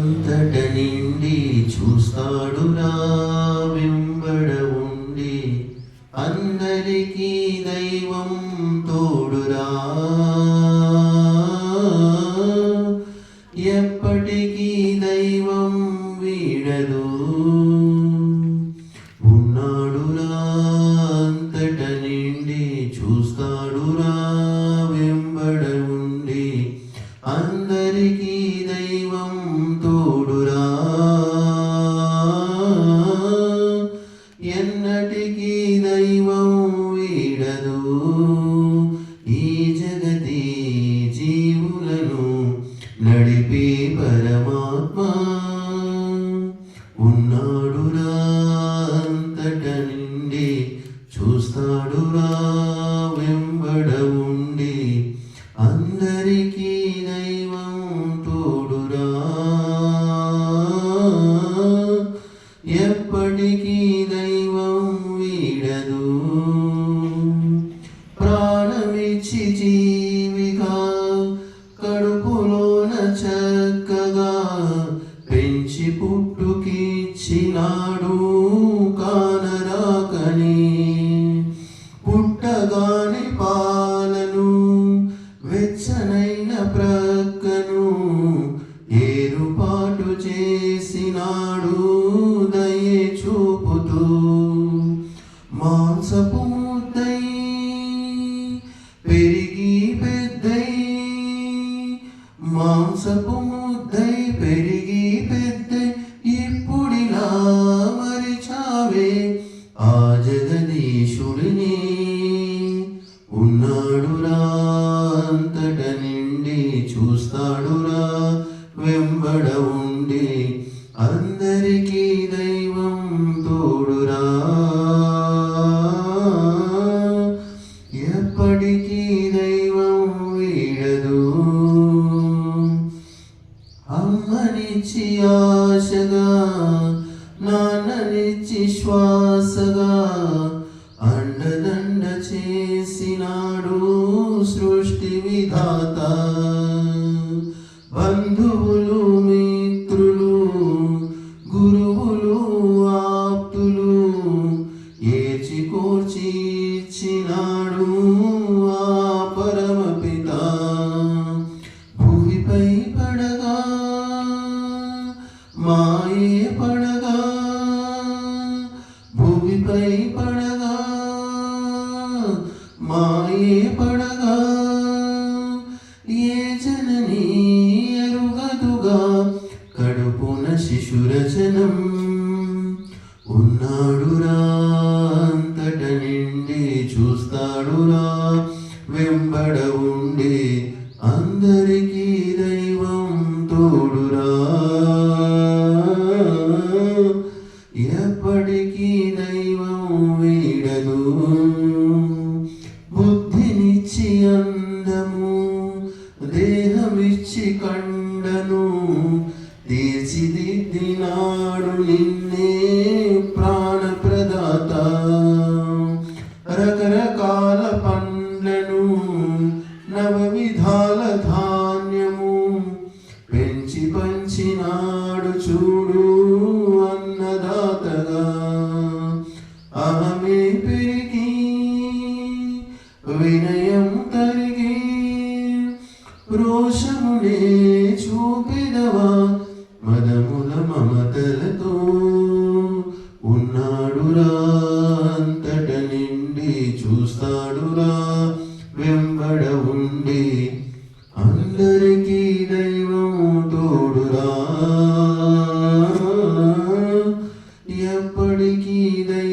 అంతట నిండి చూస్తాడురా వెంబడ ఉండి అందరికీ దైవం తోడురా ఎప్పటికీ దైవం వీడదు ఉన్నాడురా అంతట నిండి చూస్తాడురా వెంబడ ఉండి అందరికీ దైవం తోడురా ఎన్నటికీ దైవం వీడదు ఈ జగతి జీవులను నడిపే పరమాత్మ ఉన్నాడురా అంతట నిండి చూస్తాడురా వెంబడ ఉండి అందరికీ దైవం తోడురా ఎప్పటికీ దైవం వీడదు ప్రాణమిచ్చి జీవిగా కడుపులోన చక్కగా పెంచి పుట్టుకిచ్చినాడు కానరాకని పుట్టగాని పాలను వెచ్చనైన ప్రక్కను ఏరుపాటు చేసినాడు దయే చూపుతూ మాంసపు ముద్దై పెరిగి పెద్దై మాంసపు ముద్దై పెరిగి పెద్దై ఇప్పుడిలా మరిచావే ఆ జగదీశుడిని ఉన్నాడురా అంతట నిండి చూస్తాడురా వెంబడ ఉండి అందరికీ దైవం తోడురా ఎప్పటికీ దైవం వీడదు అమ్మనిచ్చి ఆశగా నాన్ననిచ్చి శ్వాసగా అండదండ చేసినాడు సృష్టి విధాత బంధువులు మిత్రులు గురువులు ఆప్తులు ఏచి కోర్చి ఇచ్చినాడు ఆ పరమపిత భూమిపై పడగా మాయే పడగా భూమిపై పడగా మాయే పడగా ఏ జననీ ఎరుగదుగా కడుపున శిశురచనం ఉన్నాడురా అంతట నిండి చూస్తాడురా వెంబడ ఉండి అందరికీ దైవం తోడురా ఎప్పటికీ దైవం వీడదు బుద్ధినిచ్చి అందము దేహమిచ్చి కండను తీర్చిదిద్దినాడు నిన్నే ప్రాణప్రదాత రకరకాల పండ్లను నవవిధాల ధాన్యము పెంచి పంచినాడు చూడు అన్నదాతగా అహమే పెరిగి వినయం తరిగి రోషమునే చూపిదవా మదముల మమతలతో ఉన్నాడురా అంతట నిండి చూస్తాడురా వెంబడ ఉండి అందరికీ దైవం తోడురా ఎప్పటికీ దైవం